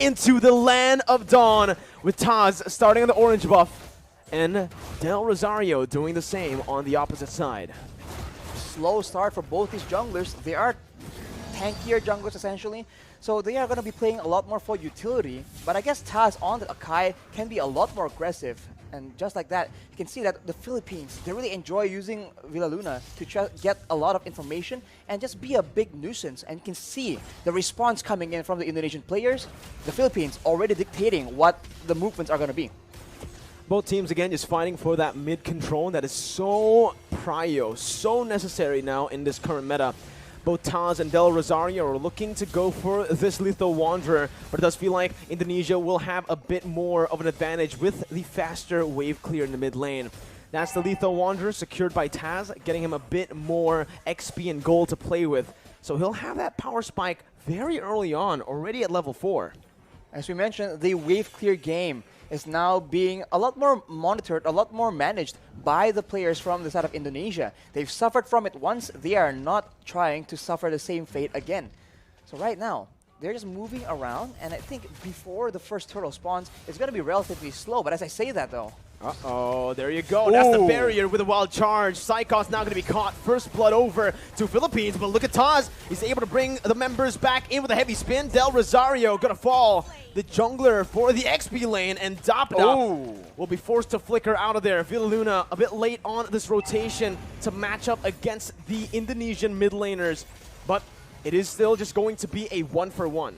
into the land of Dawn with Taz starting on the orange buff and Del Rosario doing the same on the opposite side. Slow start for both these junglers. They are tankier junglers essentially, so they are going to be playing a lot more for utility, but I guess Taz on the Akai can be a lot more aggressive. And just like that, you can see that the Philippines, they really enjoy using Villaluna to get a lot of information and just be a big nuisance. And you can see the response coming in from the Indonesian players. The Philippines already dictating what the movements are going to be. Both teams, again, just fighting for that mid control that is so prio, so necessary now in this current meta. Both Taz and Del Rosario are looking to go for this Lethal Wanderer, but it does feel like Indonesia will have a bit more of an advantage with the faster wave clear in the mid lane. That's the Lethal Wanderer secured by Taz, getting him a bit more XP and gold to play with. So he'll have that power spike very early on, already at level 4. As we mentioned, the wave clear game is now being a lot more monitored, a lot more managed by the players from the side of Indonesia. They've suffered from it once, they are not trying to suffer the same fate again. So right now, they're just moving around, and I think before the first turtle spawns, it's going to be relatively slow. But as I say that though, uh-oh, there you go. Ooh. That's the barrier with a wild charge. Psychos now going to be caught. First blood over to Philippines, but look at Taz. He's able to bring the members back in with a heavy spin. Del Rosario going to fall. The jungler for the XP lane, and Dapda will be forced to flicker out of there. Villaluna a bit late on this rotation to match up against the Indonesian mid laners, but it is still just going to be a 1-for-1.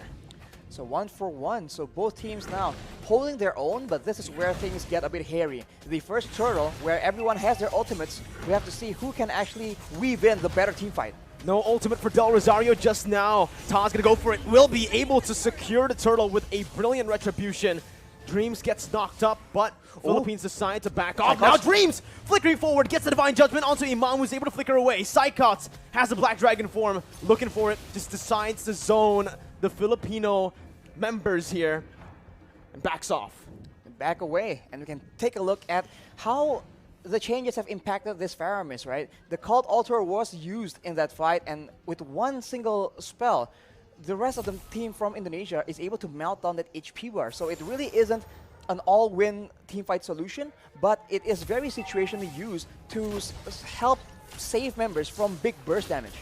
So 1-for-1, so both teams now holding their own, but this is where things get a bit hairy. The first turtle, where everyone has their ultimates, we have to see who can actually weave in the better team fight. No ultimate for Del Rosario just now. Taz gonna go for it. Will be able to secure the turtle with a brilliant retribution. Dreams gets knocked up, but Philippines decide to back off. Now Dreams flickering forward, gets the Divine Judgment onto Imam, who's able to flicker away. Psychots has the Black Dragon form, looking for it, just decides to zone the Filipino members here and backs off. Back away, and we can take a look at how the changes have impacted this Faramis, right? The Cult Altar was used in that fight, and with one single spell, the rest of the team from Indonesia is able to melt down that HP bar. So it really isn't an all-win teamfight solution, but it is very situationally used to help save members from big burst damage.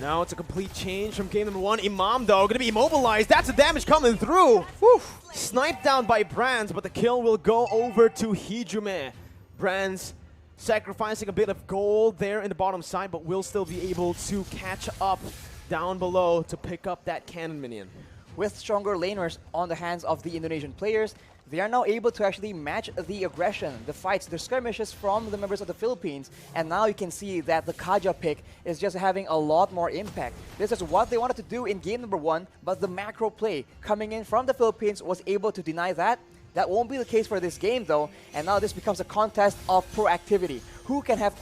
Now it's a complete change from game number 1. Imam, though, going to be immobilized. That's the damage coming through. Whew. Sniped down by Brands, but the kill will go over to Hijume. Brands sacrificing a bit of gold there in the bottom side, but will still be able to catch up down below to pick up that cannon minion. With stronger laners on the hands of the Indonesian players, they are now able to actually match the aggression, the fights, the skirmishes from the members of the Philippines, and now you can see that the Kaja pick is just having a lot more impact. This is what they wanted to do in game number 1, but the macro play coming in from the Philippines was able to deny that. That won't be the case for this game though, and now this becomes a contest of proactivity. Who can have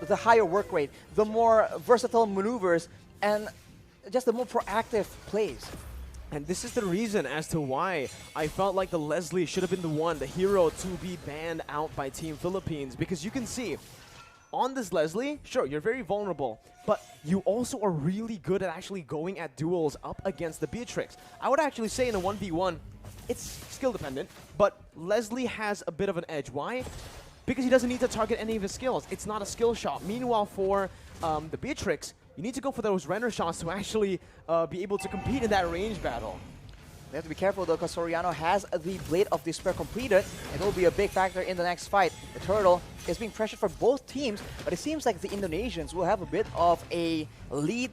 the higher work rate, the more versatile maneuvers, and just the more proactive plays. And this is the reason as to why I felt like the Leslie should have been the one, the hero, to be banned out by Team Philippines. Because you can see, on this Leslie, sure, you're very vulnerable, but you also are really good at actually going at duels up against the Beatrix. I would actually say in a 1v1, it's skill dependent, but Leslie has a bit of an edge. Why? Because he doesn't need to target any of his skills. It's not a skill shot. Meanwhile, for the Beatrix, you need to go for those render shots to actually be able to compete in that range battle. They have to be careful though, because Soriano has the Blade of Despair completed. It will be a big factor in the next fight. The turtle is being pressured for both teams, but it seems like the Indonesians will have a bit of a lead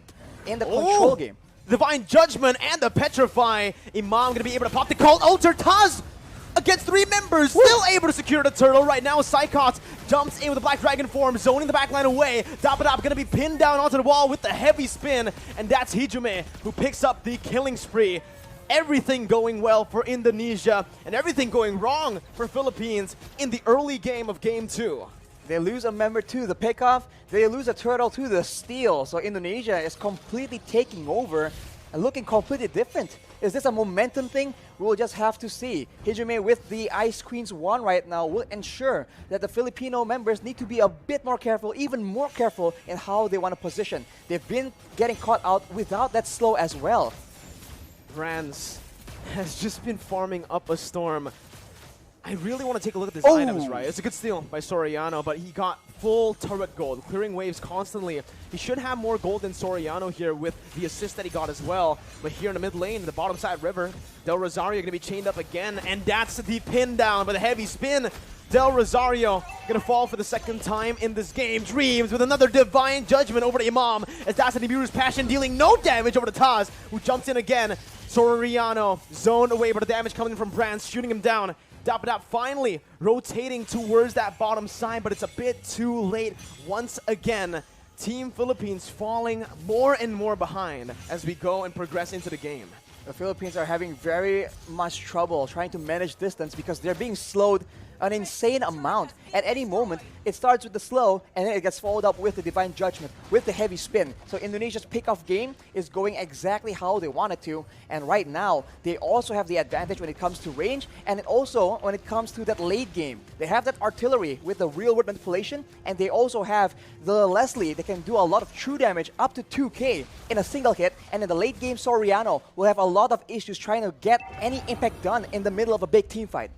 in the control game. Divine Judgment and the Petrify. Imam gonna be able to pop the Cult Altar. Taz against 3 members, still able to secure the turtle. Right now, Psychot jumps in with the Black Dragon form, zoning the backline away. Dapda gonna be pinned down onto the wall with the heavy spin, and that's Hijume who picks up the killing spree. Everything going well for Indonesia, and everything going wrong for Philippines in the early game of Game 2. They lose a member to the pickoff, they lose a turtle to the steal, so Indonesia is completely taking over and looking completely different. Is this a momentum thing? We'll just have to see. Hijume with the Ice Queen's wand right now will ensure that the Filipino members need to be a bit more careful, even more careful in how they want to position. They've been getting caught out without that slow as well. Brands has just been farming up a storm. I really want to take a look at these Oh. items, right? It's a good steal by Soriano, but he got full turret gold, clearing waves constantly. He should have more gold than Soriano here with the assist that he got as well. But here in the mid lane, the bottom side river, Del Rosario going to be chained up again, and that's the pin down with a heavy spin. Del Rosario going to fall for the second time in this game. Dreams with another divine judgment over to Imam, as that's an Ibiru's passion dealing no damage over to Taz, who jumps in again. Soriano zoned away, but the damage coming from Brands, shooting him down. Dapadap finally rotating towards that bottom side, but it's a bit too late once again. Team Philippines falling more and more behind as we go and progress into the game. The Philippines are having very much trouble trying to manage distance because they're being slowed an insane amount. At any moment, it starts with the slow, and then it gets followed up with the Divine Judgment, with the heavy spin. So Indonesia's pick-off game is going exactly how they want it to, and right now, they also have the advantage when it comes to range, and also when it comes to that late game. They have that artillery with the real-world manipulation, and they also have the Leslie that can do a lot of true damage, up to 2k in a single hit, and in the late game, Soriano will have a lot of issues trying to get any impact done in the middle of a big team fight.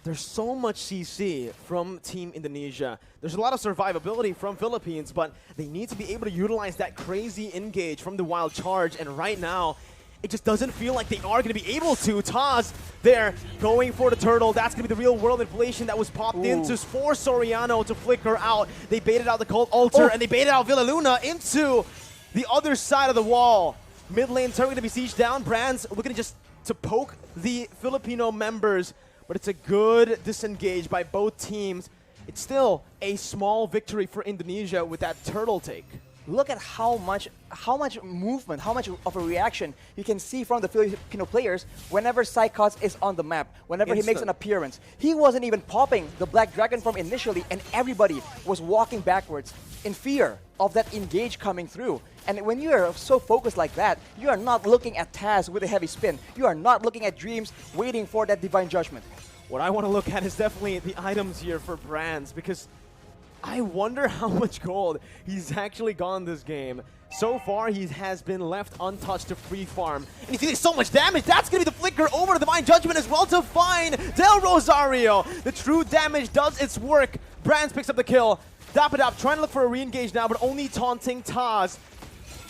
There's so much CC from Team Indonesia. There's a lot of survivability from Philippines, but they need to be able to utilize that crazy engage from the wild charge, and right now, it just doesn't feel like they are going to be able to. Taz there going for the turtle. That's going to be the real world inflation that was popped into for Soriano to flicker out. They baited out the Cult Altar, and they baited out Villa Luna into the other side of the wall. Mid lane turret going to be sieged down. Brands looking just to poke the Filipino members, but it's a good disengage by both teams. It's still a small victory for Indonesia with that turtle take. Look at how much movement, how much of a reaction you can see from the Filipino players whenever Psychots is on the map, whenever he makes an appearance. He wasn't even popping the Black Dragon from initially, and everybody was walking backwards in fear of that engage coming through. And when you are so focused like that, you are not looking at Taz with a heavy spin. You are not looking at Dreams waiting for that Divine Judgment. What I want to look at is definitely the items here for Brands, because I wonder how much gold he's actually gone this game. So far, he has been left untouched to free farm. And you see there's so much damage. That's going to be the flicker over to Divine Judgment as well to find Del Rosario. The true damage does its work. Brands picks up the kill. Dapadap trying to look for a re-engage now, but only taunting Taz.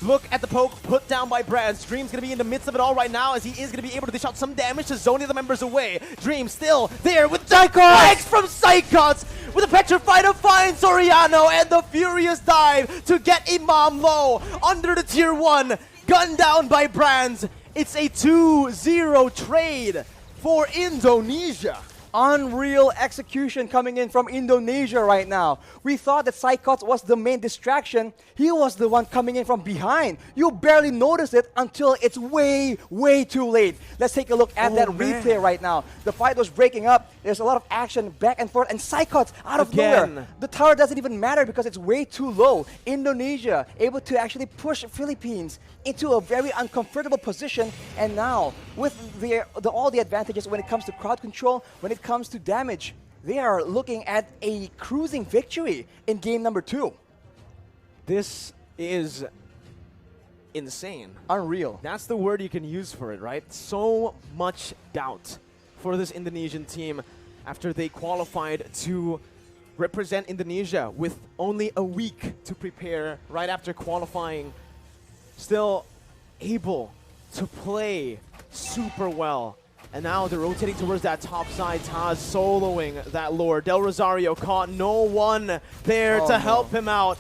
Look at the poke put down by Brands. Dream's going to be in the midst of it all right now, as he is going to be able to dish out some damage to zone the other members away. Dream still there with Psychots from Psychots with a petrified to find Soriano, and the furious dive to get Imam low under the tier 1. Gunned down by Brands. It's a 2-0 trade for Indonesia. Unreal execution coming in from Indonesia right now. We thought that Psychots was the main distraction. He was the one coming in from behind. You barely notice it until it's way, way too late. Let's take a look at that replay right now. The fight was breaking up. There's a lot of action back and forth, and Psychots out of nowhere. The tower doesn't even matter because it's way too low. Indonesia able to actually push Philippines into a very uncomfortable position, and now with all the advantages when it comes to crowd control, when it comes to damage, they are looking at a cruising victory in game number 2. This is insane. Unreal. That's the word you can use for it, right? So much doubt for this Indonesian team after they qualified to represent Indonesia with only a week to prepare right after qualifying. Still able to play super well. And now they're rotating towards that top side. Taz soloing that lore. Del Rosario caught no one there to help him out.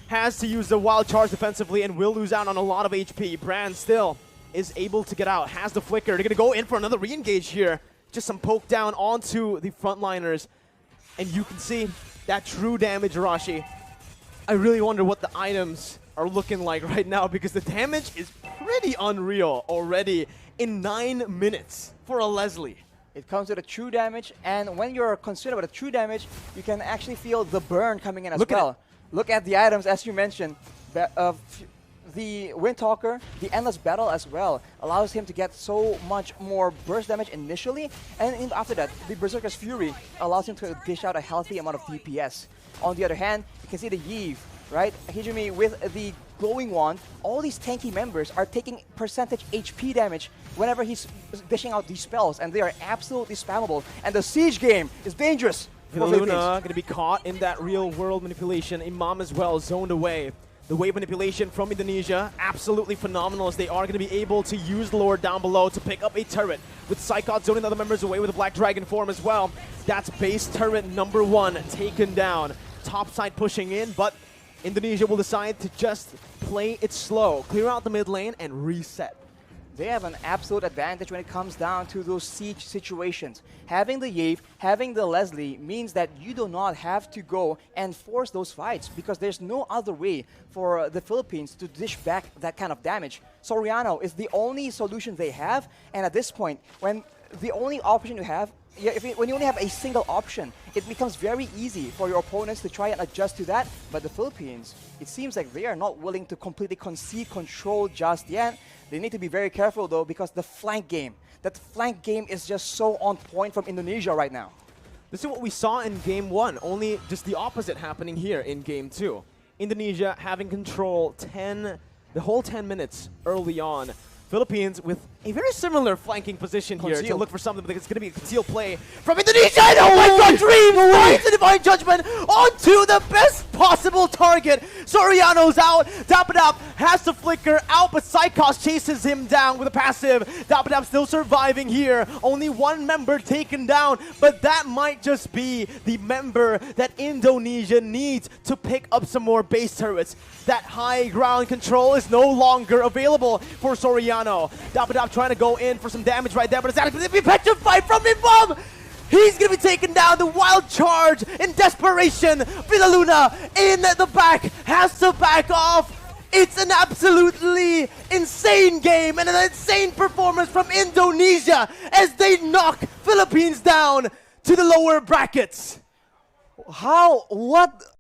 Has to use the wild charge defensively and will lose out on a lot of HP. Brand still is able to get out. Has the flicker. They're going to go in for another re-engage here. Just some poke down onto the frontliners. And you can see that true damage, Rashi. I really wonder what the items are looking like right now, because the damage is pretty unreal already in 9 minutes for a Leslie. It comes with a true damage, and when you're concerned about the true damage, you can actually feel the burn coming in as well. Look at the items, as you mentioned. The Windtalker, the Endless Battle as well, allows him to get so much more burst damage initially, and after that, the Berserker's Fury allows him to dish out a healthy amount of DPS. On the other hand, you can see the Yve right? Hijumi with the glowing wand, all these tanky members are taking percentage HP damage whenever he's dishing out these spells, and they are absolutely spammable. And the siege game is dangerous. Luna going to be caught in that real-world manipulation. Imam as well, zoned away. The wave manipulation from Indonesia, absolutely phenomenal, as they are going to be able to use the Lord down below to pick up a turret. With Psychot zoning the other members away with a Black Dragon form as well. That's base turret number 1 taken down. Top side pushing in, but Indonesia will decide to just play it slow, clear out the mid lane, and reset. They have an absolute advantage when it comes down to those siege situations. Having the Yave, having the Leslie means that you do not have to go and force those fights, because there's no other way for the Philippines to dish back that kind of damage. Soriano is the only solution they have, and at this point, when the only option you have, when you only have a single option, it becomes very easy for your opponents to try and adjust to that. But the Philippines, it seems like they are not willing to completely concede control just yet. They need to be very careful though, because the flank game, that flank game is just so on point from Indonesia right now. This is what we saw in Game 1, only just the opposite happening here in Game 2. Indonesia having control the whole 10 minutes early on. Philippines with a very similar flanking position here to look for something, but it's going to be a concealed play from Indonesia. And oh my god, Dream finds the Divine Judgment onto the best possible target. Soriano's out. Dapadap has to flicker out, but Psychos chases him down with a passive. Dapadap still surviving here. Only one member taken down, but that might just be the member that Indonesia needs to pick up some more base turrets. That high ground control is no longer available for Soriano. Dapadap trying to go in for some damage right there, but it's actually going to be petrified from Imam. He's going to be taken down. The wild charge in desperation. Villaluna in the back has to back off. It's an absolutely insane game and an insane performance from Indonesia as they knock Philippines down to the lower brackets. What